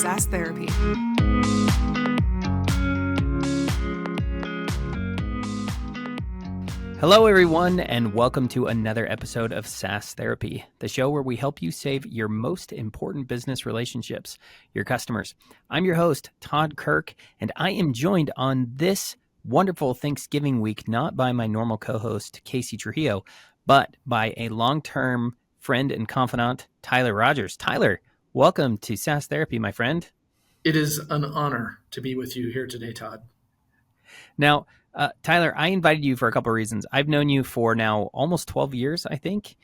SaaS Therapy. Hello, everyone, and welcome to another episode of SaaS Therapy, the show where we help you save your most important business relationships, your customers. I'm your host, Todd Kirk, and I am joined on this wonderful Thanksgiving week, not by my normal co-host, Casey Trujillo, but by a long-term friend and confidant, Tyler Rogers. Tyler, welcome to SaaS Therapy, my friend. It is an honor to be with you here today, Todd. Now, Tyler, I invited you for a couple of reasons. I've known you for now almost 12 years, I think.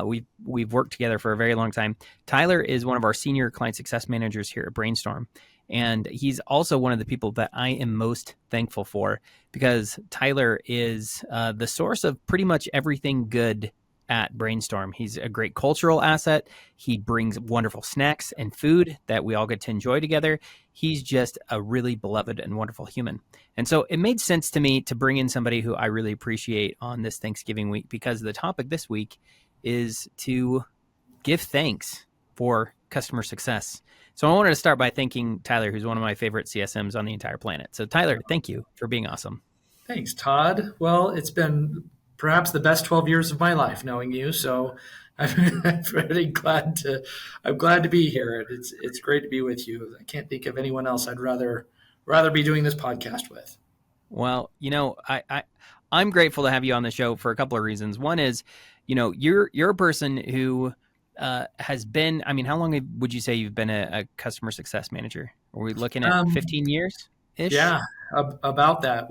We've worked together for a very long time. Tyler is one of our senior client success managers here at BrainStorm, and he's also one of the people that I am most thankful for because Tyler is the source of pretty much everything good at BrainStorm. He's a great cultural asset. He brings wonderful snacks and food that we all get to enjoy together. He's just a really beloved and wonderful human. And so it made sense to me to bring in somebody who I really appreciate on this Thanksgiving week because the topic this week is to give thanks for customer success. So I wanted to start by thanking Tyler, who's one of my favorite CSMs on the entire planet. So Tyler, thank you for being awesome. Thanks, Todd. Well, it's been perhaps the best 12 years of my life knowing you. So I'm really glad to be here. It's great to be with you. I can't think of anyone else I'd rather be doing this podcast with. Well, I'm grateful to have you on the show for a couple of reasons. One is, you're a person who has been, how long would you say you've been a customer success manager? Are we looking at 15 years? Yeah, about that.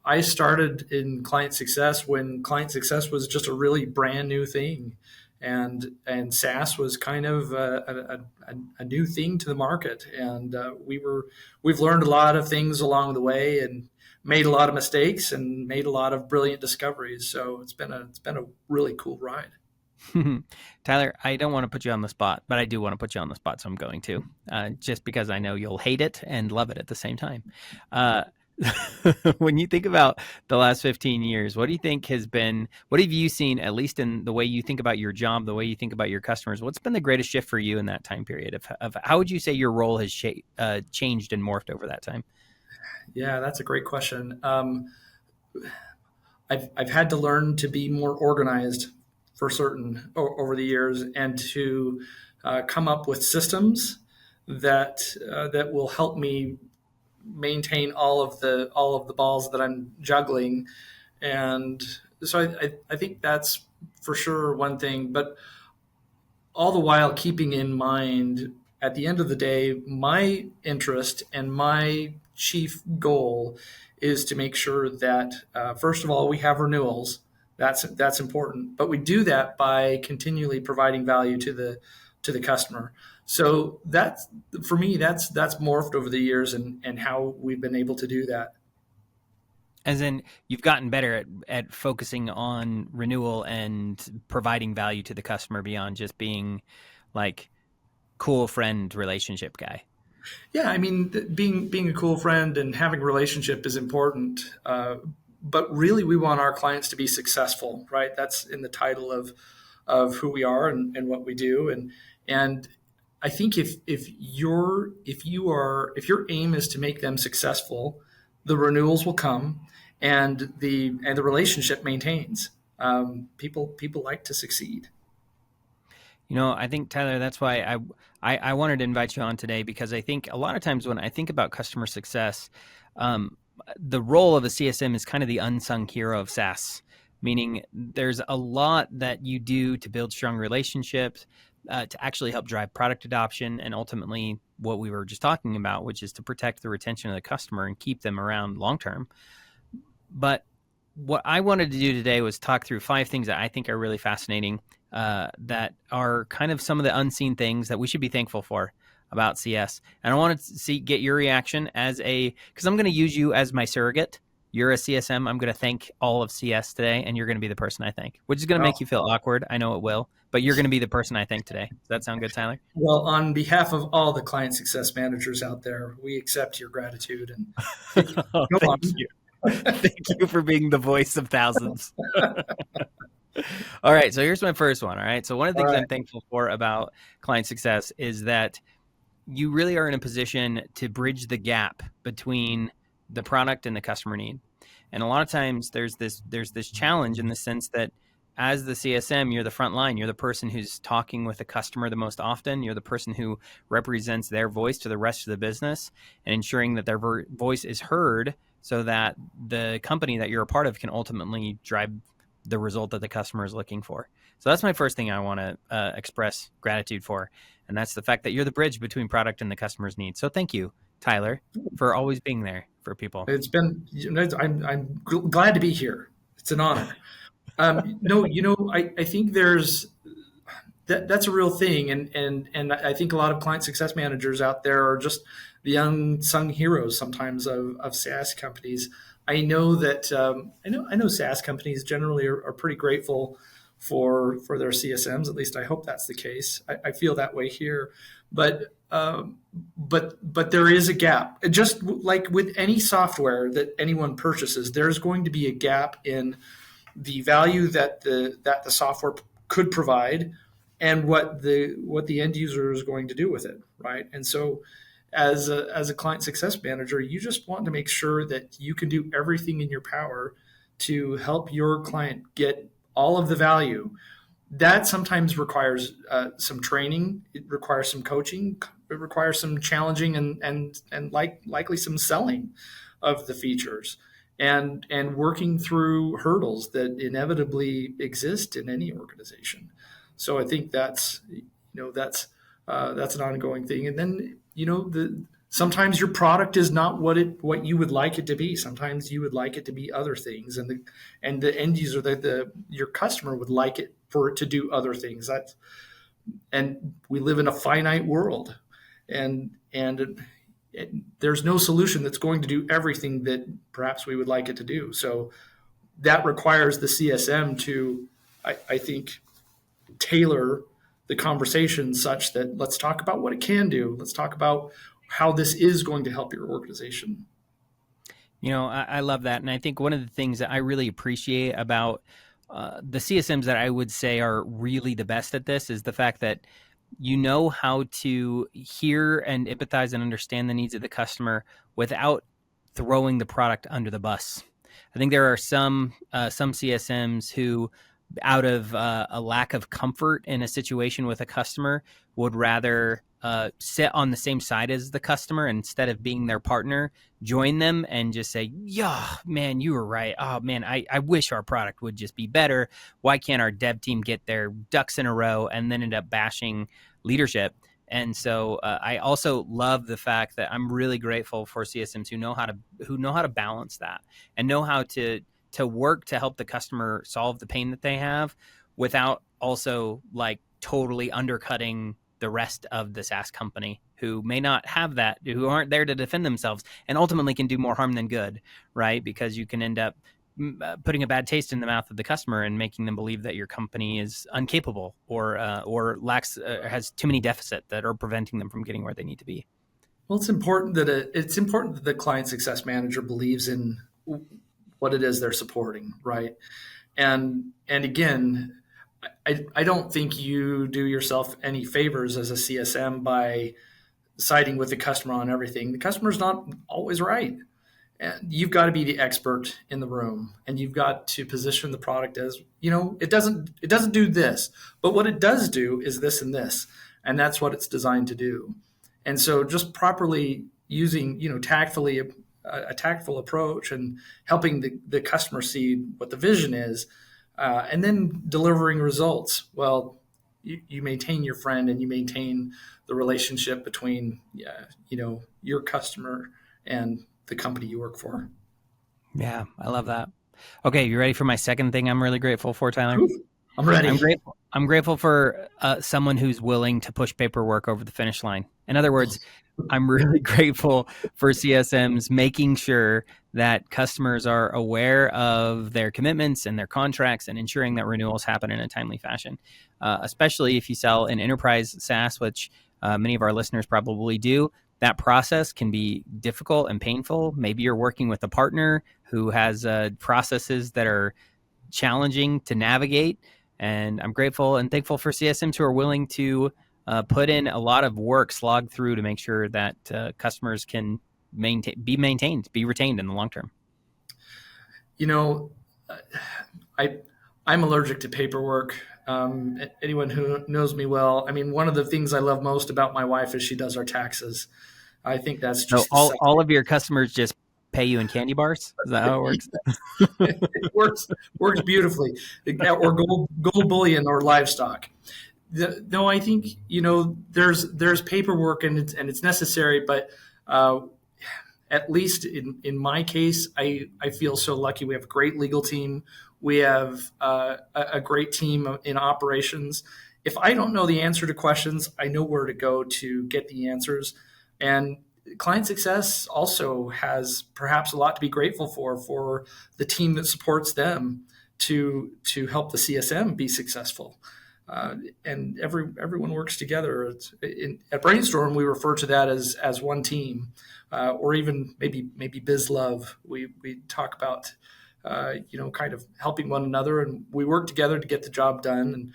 I started in client success when client success was just a really brand new thing, and SaaS was kind of a new thing to the market. And we've learned a lot of things along the way, and made a lot of mistakes, and made a lot of brilliant discoveries. So it's been a really cool ride. Tyler, I don't want to put you on the spot, but I do want to put you on the spot, so I'm going to, just because I know you'll hate it and love it at the same time. When you think about the last 15 years, what have you seen, at least in the way you think about your job, the way you think about your customers? What's been the greatest shift for you in that time period? Of how would you say your role has changed and morphed over that time? Yeah, that's a great question. I've had to learn to be more organized for certain over the years, and to come up with systems that will help me maintain all of the balls that I'm juggling. And so I think that's for sure one thing, but all the while keeping in mind, at the end of the day, my interest and my chief goal is to make sure that, first of all, we have renewals. That's important, but we do that by continually providing value to the customer. So that's, for me, that's morphed over the years, and how we've been able to do that. As in, you've gotten better at focusing on renewal and providing value to the customer beyond just being like cool friend relationship guy. Yeah, being a cool friend and having a relationship is important. But really, we want our clients to be successful, right? That's in the title of who we are and what we do. And I think if your aim is to make them successful, the renewals will come, and the relationship maintains. People like to succeed. I think, Tyler, that's why I wanted to invite you on today, because I think a lot of times when I think about customer success, the role of a CSM is kind of the unsung hero of SaaS, meaning there's a lot that you do to build strong relationships, to actually help drive product adoption, and ultimately what we were just talking about, which is to protect the retention of the customer and keep them around long term. But what I wanted to do today was talk through 5 things that I think are really fascinating, that are kind of some of the unseen things that we should be thankful for about CS. And I wanted to get your reaction because I'm going to use you as my surrogate. You're a CSM. I'm going to thank all of CS today, and you're going to be the person I thank, which is going to make you feel awkward. I know it will, but you're going to be the person I thank today. Does that sound good, Tyler? Well, on behalf of all the client success managers out there, we accept your gratitude. And thank you. Thank you for being the voice of thousands. All right. So here's my first one. All right. So one of the things I'm thankful for about client success is that you really are in a position to bridge the gap between the product and the customer need. And a lot of times there's this challenge in the sense that as the CSM, you're the front line. You're the person who's talking with the customer the most often. You're the person who represents their voice to the rest of the business and ensuring that their voice is heard so that the company that you're a part of can ultimately drive the result that the customer is looking for. So that's my first thing I want to express gratitude for. And that's the fact that you're the bridge between product and the customer's needs. So thank you, Tyler, for always being there for people. It's been, I'm glad to be here. It's an honor. No, I think that's a real thing, and I think a lot of client success managers out there are just the unsung heroes sometimes of SaaS companies. I know that I know SaaS companies generally are pretty grateful for their CSMs. At least I hope that's the case. I feel that way here, but but there is a gap. Just like with any software that anyone purchases, there's going to be a gap in the value that the software could provide and what the end user is going to do with it, right? And so as a client success manager, you just want to make sure that you can do everything in your power to help your client get all of the value. That sometimes requires some training. It requires some coaching. It requires some challenging and likely some selling of the features and working through hurdles that inevitably exist in any organization. So I think that's an ongoing thing. And then sometimes your product is not what you would like it to be. Sometimes you would like it to be other things, and the end user, your customer would like it for it to do other things. And we live in a finite world, and there's no solution that's going to do everything that perhaps we would like it to do. So that requires the CSM to, I think, tailor the conversation such that let's talk about what it can do. Let's talk about how this is going to help your organization. I love that. And I think one of the things that I really appreciate about the CSMs that I would say are really the best at this is the fact that you know how to hear and empathize and understand the needs of the customer without throwing the product under the bus. I think there are some CSMs who, out of a lack of comfort in a situation with a customer, would rather sit on the same side as the customer instead of being their partner, join them and just say, yeah, man, you were right. Oh, man, I wish our product would just be better. Why can't our dev team get their ducks in a row, and then end up bashing leadership? And so I also love the fact that I'm really grateful for CSMs who know how to balance that and know how to work to help the customer solve the pain that they have without also like totally undercutting the rest of the SaaS company who may not have that, who aren't there to defend themselves, and ultimately can do more harm than good, right? Because you can end up putting a bad taste in the mouth of the customer and making them believe that your company is incapable or lacks has too many deficits that are preventing them from getting where they need to be. Well, it's important that the client success manager believes in what it is they're supporting, right? And again, I don't think you do yourself any favors as a CSM by siding with the customer on everything. The customer's not always right. And you've got to be the expert in the room, and you've got to position the product as, it doesn't do this, but what it does do is this and this, and that's what it's designed to do. And so just properly using, tactfully a tactful approach and helping the customer see what the vision is, and then delivering results. Well, you maintain your friend and you maintain the relationship between, your customer and the company you work for. Yeah, I love that. Okay, you ready for my second thing I'm really grateful for, Tyler? I'm ready. I'm grateful for someone who's willing to push paperwork over the finish line. In other words, I'm really grateful for CSMs making sure that customers are aware of their commitments and their contracts and ensuring that renewals happen in a timely fashion, especially if you sell an enterprise SaaS, which many of our listeners probably do. That process can be difficult and painful. Maybe you're working with a partner who has processes that are challenging to navigate. And I'm grateful and thankful for CSMs who are willing to put in a lot of work, slog through to make sure that customers can be retained in the long term? You know, I I'm allergic to paperwork. Anyone who knows me well, I mean, one of the things I love most about my wife is she does our taxes. I think that's So just the second. all of your customers just pay you in candy bars? Is that how it works? It works beautifully, or gold bullion or livestock. No, I think there's paperwork and it's necessary, but uh, at least in my case, I feel so lucky. We have a great legal team. We have a great team in operations. If I don't know the answer to questions, I know where to go to get the answers. And client success also has perhaps a lot to be grateful for the team that supports them to help the CSM be successful. And everyone works together. At BrainStorm, we refer to that as one team, or even maybe biz love. We talk about kind of helping one another, and we work together to get the job done. And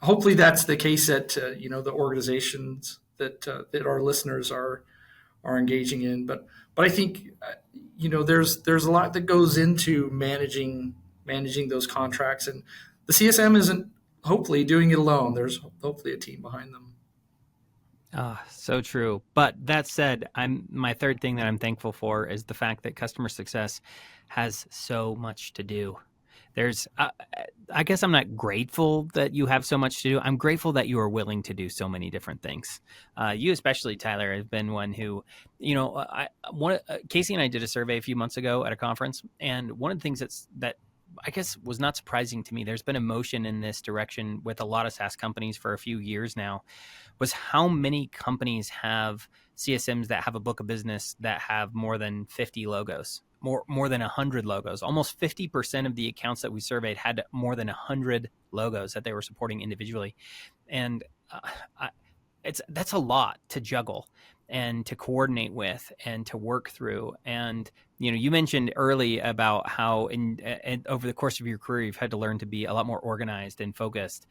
hopefully, that's the case at the organizations that our listeners are engaging in. But I think there's a lot that goes into managing those contracts, and the CSM isn't hopefully doing it alone. There's hopefully a team behind them. Ah, so true. But that said, my third thing that I'm thankful for is the fact that customer success has so much to do. There's, I guess I'm not grateful that you have so much to do. I'm grateful that you are willing to do so many different things. You especially, Tyler, have been one who, Casey and I did a survey a few months ago at a conference, and one of the things that I guess was not surprising to me. There's been a motion in this direction with a lot of SaaS companies for a few years now, was how many companies have CSMs that have a book of business that have more than 50 logos, more than 100 logos. Almost 50% of the accounts that we surveyed had more than 100 logos that they were supporting individually. And that's a lot to juggle and to coordinate with and to work through. And you mentioned early about how over the course of your career you've had to learn to be a lot more organized and focused.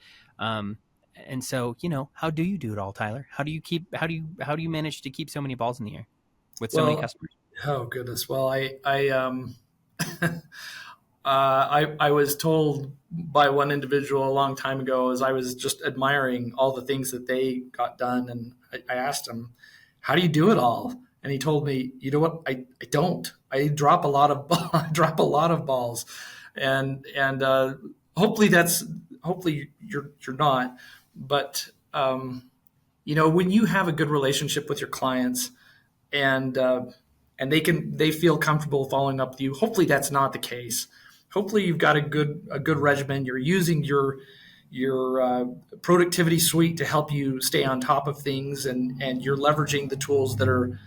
And so, how do you do it all, Tyler? How do you manage to keep so many balls in the air with so many Well, customers? oh goodness. Well, I was told by one individual a long time ago, as I was just admiring all the things that they got done, and I asked him, "How do you do it all?" And he told me, "You know what? I don't. I drop a lot of drop a lot of balls, and hopefully you're not, but when you have a good relationship with your clients and they feel comfortable following up with you. Hopefully, that's not the case. Hopefully, you've got a good regimen. You're using your productivity suite to help you stay on top of things, and you're leveraging the tools that are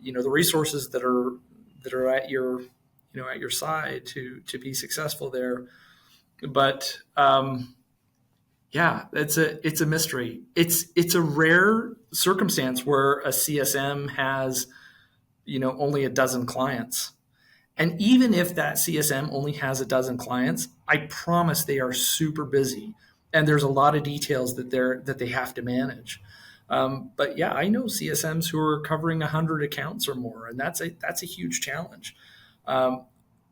the resources that are at your side to be successful there. But yeah, it's a mystery. It's a rare circumstance where a CSM has only a dozen clients. And even if that CSM only has a dozen clients, I promise they are super busy, and there's a lot of details that they have to manage. But yeah, I know CSMs who are covering 100 accounts or more, and that's a huge challenge. Um,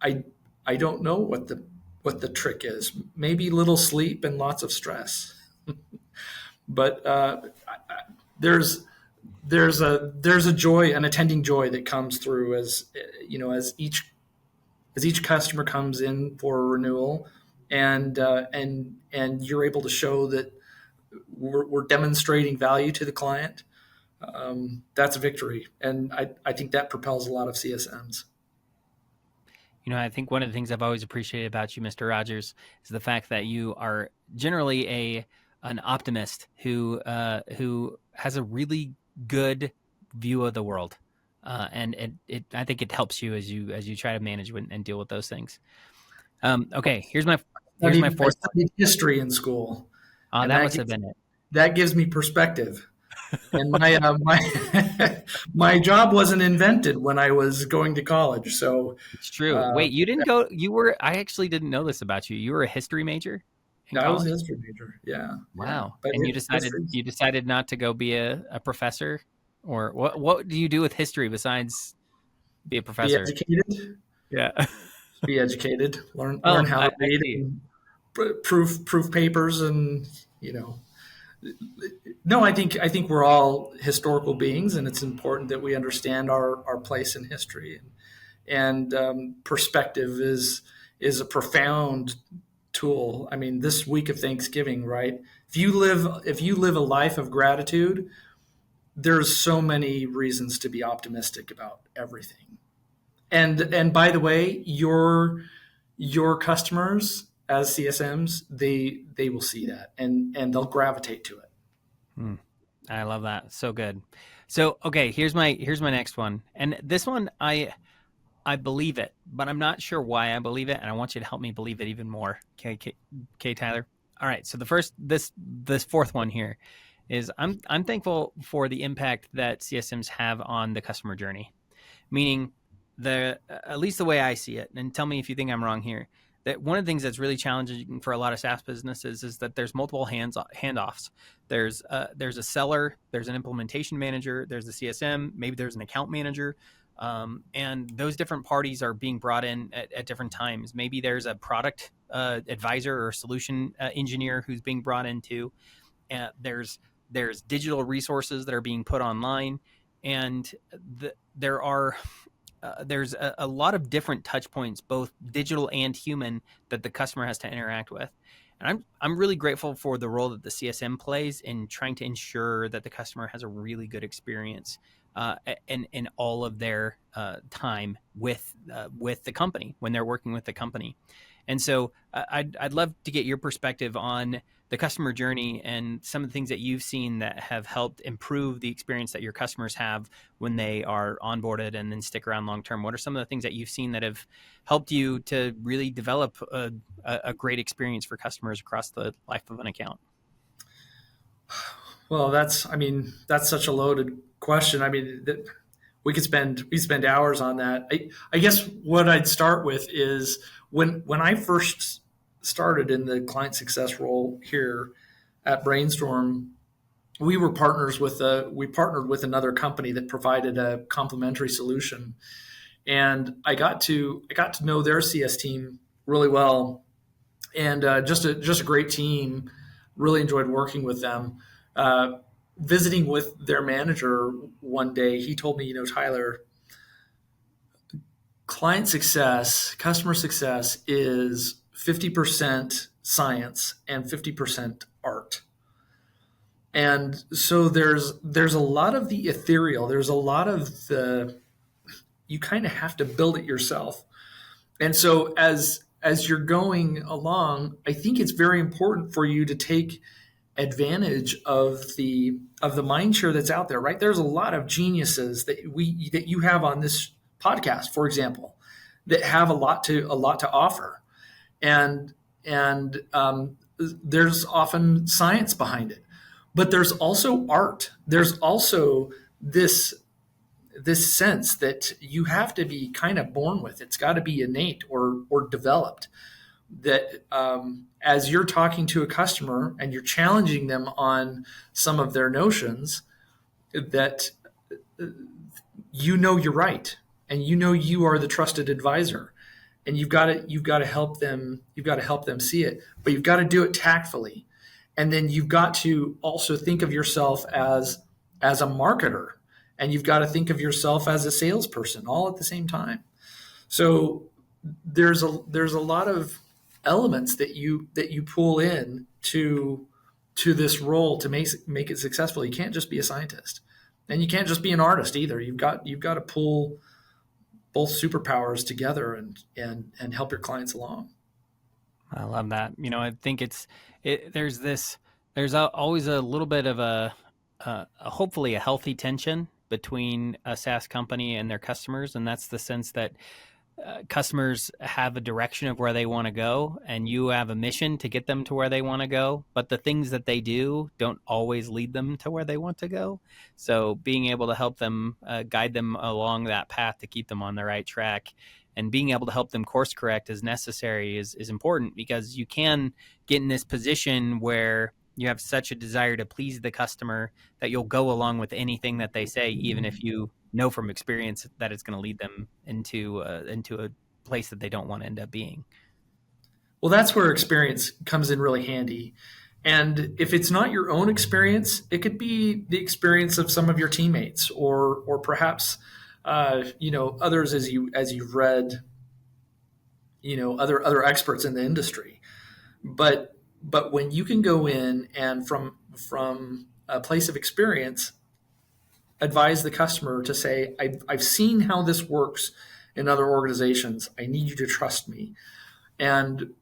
I I don't know what the trick is. Maybe little sleep and lots of stress. But there's there's a joy, an attending joy that comes through as each customer comes in for a renewal, and you're able to show that we're demonstrating value to the client. That's a victory, and I think that propels a lot of CSMs. I think one of the things I've always appreciated about you, Mr. Rogers, is the fact that you are generally an optimist who has a really good view of the world, and I think it helps you as you try to manage and deal with those things. Okay, here's my I fourth one. studied history in school, and That must have been it. that gives me perspective. And my my job wasn't invented when I was going to college. So It's true. uh, Wait, you didn't go. You were. I actually didn't know this about you. You were a history major. in No, I was a college? history major. Yeah, yeah. Wow. But And history. you decided not to go be a professor, or what do you do with history besides be a Be professor? educated. Yeah. Be educated. Learn Oh, how to I read see. and proof papers, and you know. No, I think we're all historical beings, and it's important that we understand our place in history. And perspective is a profound tool. I mean, this week of Thanksgiving, right? If you live a life of gratitude, there's so many reasons to be optimistic about everything. And by the way, your customers as CSMs, they will see that, and they'll gravitate to it. Hmm. I love that. So good. So okay, here's my next one. And this one I believe it, but I'm not sure why I believe it, and I want you to help me believe it even more. Okay, Tyler. All right. So the first this fourth one here is I'm thankful for the impact that CSMs have on the customer journey. Meaning, the at least the way I see it, and tell me if you think I'm wrong here. That one of the things that's really challenging for a lot of SaaS businesses is that there's multiple handoffs. There's a seller, there's an implementation manager, there's a CSM, maybe there's an account manager, and those different parties are being brought in at different times. Maybe there's a product advisor or solution engineer who's being brought into. There's digital resources that are being put online, and there are there's a lot of different touch points, both digital and human, that the customer has to interact with. And I'm really grateful for the role that the CSM plays in trying to ensure that the customer has a really good experience in all of their time with the company when they're working with the company. And so I'd love to get your perspective on the customer journey and some of the things that you've seen that have helped improve the experience that your customers have when they are onboarded and then stick around long term. What are some of the things that you've seen that have helped you to really develop a great experience for customers across the life of an account? Well, that's such a loaded question. I mean, we could spend hours on that. I guess what I'd start with is when I first started in the client success role here at BrainStorm, we partnered with another company that provided a complementary solution, and I got to know their CS team really well, and just a great team. Really enjoyed working with them. Uh, Visiting with their manager one day, he told me, Tyler, client success, customer success is 50% science and 50% art. And so there's a lot of the ethereal. There's a lot of the you kind of have to build it yourself. And so as you're going along, I think it's very important for you to take advantage of the mind share that's out there, right? There's a lot of geniuses that you have on this podcast, for example, that have a lot to offer, and there's often science behind it, but there's also art. There's also this sense that you have to be kind of born with. It's got to be innate or developed. That as you're talking to a customer and you're challenging them on some of their notions, that you're right, and you are the trusted advisor, and you've got to help them see it, but you've got to do it tactfully, and then you've got to also think of yourself as a marketer, and you've got to think of yourself as a salesperson all at the same time. So there's a lot of elements that you pull in to this role to make it successful. You can't just be a scientist, and you can't just be an artist either. You've got to pull both superpowers together and help your clients along. I love that. I think there's always a little bit of hopefully a healthy tension between a SaaS company and their customers, and that's the sense that customers have a direction of where they want to go, and you have a mission to get them to where they want to go. But the things that they do don't always lead them to where they want to go. So being able to help them guide them along that path to keep them on the right track and being able to help them course correct as necessary is important, because you can get in this position where you have such a desire to please the customer that you'll go along with anything that they say, even if you know from experience that it's going to lead them into a place that they don't want to end up being. Well, that's where experience comes in really handy. And if it's not your own experience, it could be the experience of some of your teammates, or perhaps others as you've read, other experts in the industry. But when you can go in and from a place of experience, advise the customer to say, I've seen how this works in other organizations. I need you to trust me, and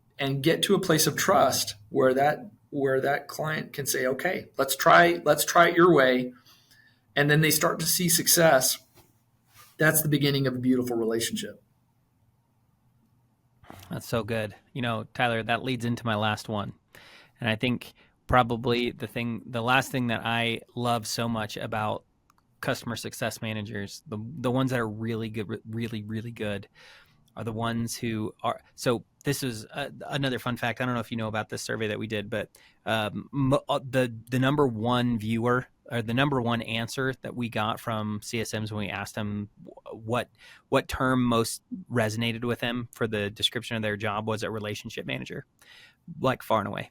get to a place of trust where that client can say, okay, let's try it your way, and then they start to see success. That's the beginning of a beautiful relationship. That's so good. Tyler, that leads into my last one. And I think probably the last thing that I love so much about customer success managers, the ones that are really good, really, really good, are the ones who are. So this is another fun fact. I don't know if you know about this survey that we did, but the number one viewer, or the number one answer that we got from CSMs when we asked them what term most resonated with them for the description of their job, was a relationship manager, like far and away.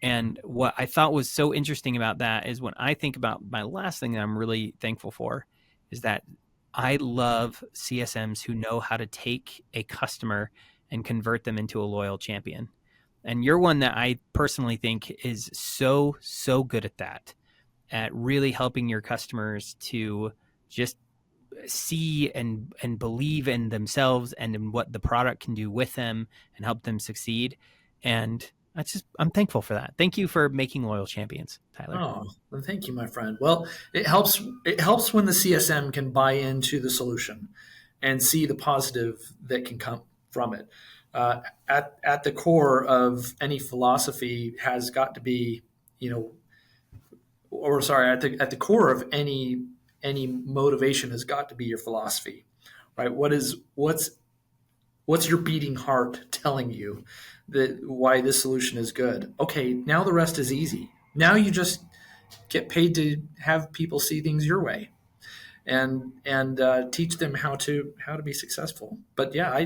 And what I thought was so interesting about that is, when I think about my last thing that I'm really thankful for, is that I love CSMs who know how to take a customer and convert them into a loyal champion. And you're one that I personally think is so, so good at that, at really helping your customers to just see and believe in themselves and in what the product can do with them and help them succeed. And I'm thankful for that. Thank you for making loyal champions, Tyler. Oh, well, thank you, my friend. Well, it helps. It helps when the CSM can buy into the solution and see the positive that can come from it. At the core of any philosophy has got to be, or sorry, at the core of any motivation has got to be your philosophy, right? What's your beating heart telling you that why this solution is good? Okay, now the rest is easy. Now you just get paid to have people see things your way, and teach them how to be successful. But yeah,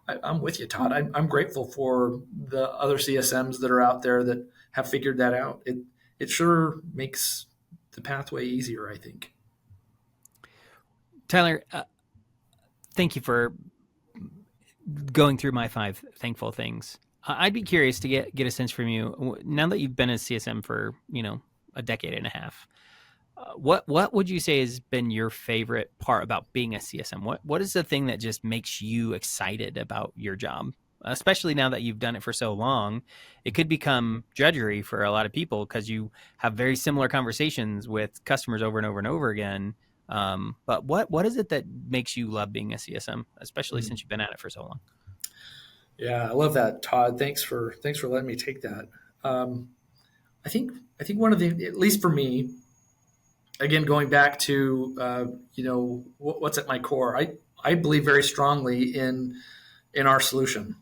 I'm with you, Todd. I'm grateful for the other CSMs that are out there that have figured that out. It sure makes the pathway easier, I think. Tyler, thank you for going through my 5 thankful things. I'd be curious to get a sense from you, now that you've been a CSM for a decade and a half. What would you say has been your favorite part about being a CSM? What is the thing that just makes you excited about your job? Especially now that you've done it for so long, it could become drudgery for a lot of people, because you have very similar conversations with customers over and over and over again. But what is it that makes you love being a CSM, especially since you've been at it for so long? Yeah, I love that, Todd. Thanks for letting me take that. I think one of the, at least for me, again, going back to what's at my core, I believe very strongly in our solution.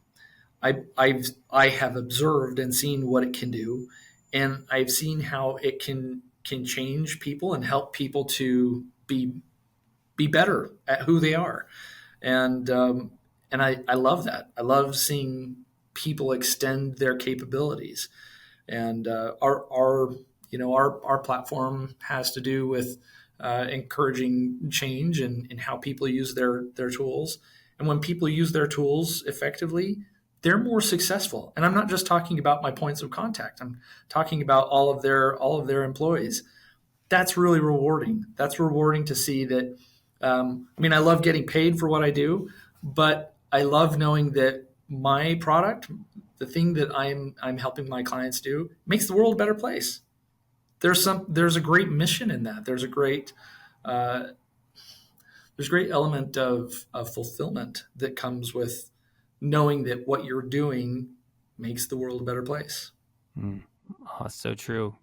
I have observed and seen what it can do, and I've seen how it can change people and help people to be better at who they are, and I love that. I love seeing people extend their capabilities, and our platform has to do with encouraging change in how people use their tools. And when people use their tools effectively, they're more successful. And I'm not just talking about my points of contact. I'm talking about all of their employees. That's really rewarding. That's rewarding to see that. I love getting paid for what I do, but I love knowing that my product, the thing that I'm helping my clients do, makes the world a better place. There's a great mission in that. There's a great element of fulfillment that comes with knowing that what you're doing makes the world a better place. Oh, so true.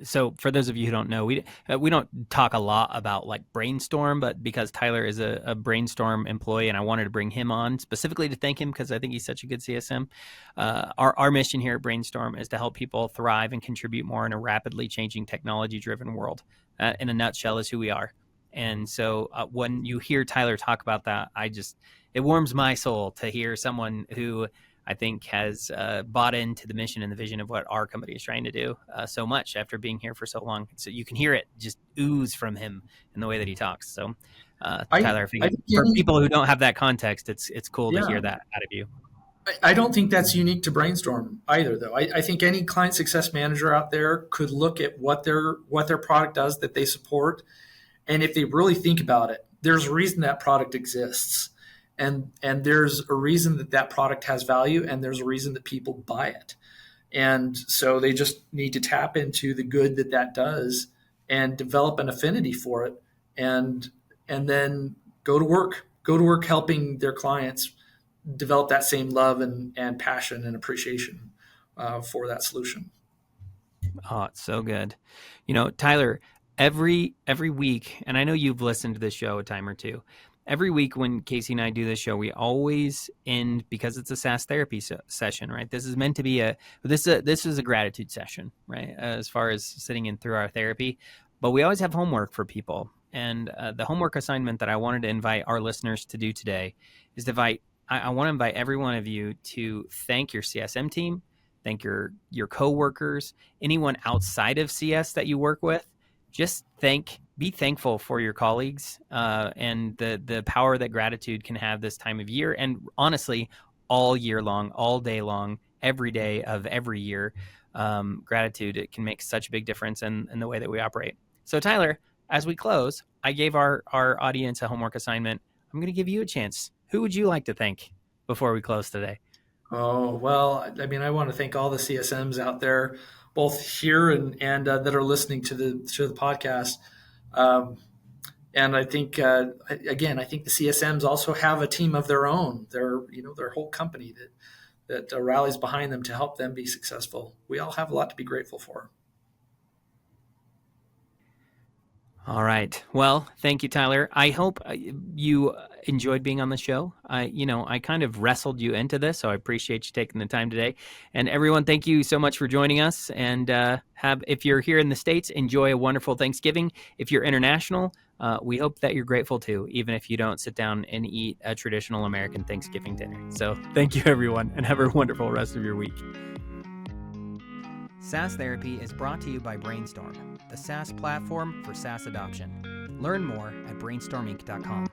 So for those of you who don't know, we don't talk a lot about like BrainStorm, but because Tyler is a BrainStorm employee, and I wanted to bring him on specifically to thank him because I think he's such a good CSM. Our mission here at BrainStorm is to help people thrive and contribute more in a rapidly changing technology-driven world. In a nutshell, is who we are. And so when you hear Tyler talk about that, it warms my soul to hear someone who I think has bought into the mission and the vision of what our company is trying to do so much after being here for so long. So you can hear it just ooze from him in the way that he talks. So, Tyler, I I figured think for any, people who don't have that context, it's cool to yeah, hear that out of you. I don't think that's unique to BrainStorm either, though. I think any client success manager out there could look at what their product does that they support, and if they really think about it, there's a reason that product exists, and there's a reason that that product has value, and there's a reason that people buy it. And so they just need to tap into the good that that does and develop an affinity for it, and and then go to work helping their clients develop that same love and passion and appreciation for that solution. Oh, it's so good. Tyler, every week, and I know you've listened to this show a time or two. Every week when Casey and I do this show, we always end because it's a SaaS therapy session, right? This is meant to be this is a gratitude session, right? As far as sitting in through our therapy, but we always have homework for people, and the homework assignment that I wanted to invite our listeners to do today is to invite. I want to invite every one of you to thank your CSM team, thank your coworkers, anyone outside of CS that you work with. Just be thankful for your colleagues and the power that gratitude can have this time of year, and honestly, all year long, all day long, every day of every year. Gratitude, it can make such a big difference in the way that we operate. So, Tyler, as we close, I gave our audience a homework assignment. I'm going to give you a chance. Who would you like to thank before we close today? Oh, well, I mean, I want to thank all the CSMs out there, both here and that are listening to the podcast. Um, and I think again, I think the CSMs also have a team of their own. Their whole company that rallies behind them to help them be successful. We all have a lot to be grateful for. All right. Well, thank you, Tyler. I hope you enjoyed being on the show. I kind of wrestled you into this, so I appreciate you taking the time today. And everyone, thank you so much for joining us. And if you're here in the States, enjoy a wonderful Thanksgiving. If you're international, we hope that you're grateful too, even if you don't sit down and eat a traditional American Thanksgiving dinner. So thank you, everyone, and have a wonderful rest of your week. SaaS Therapy is brought to you by BrainStorm, the SaaS platform for SaaS adoption. Learn more at brainstorminc.com.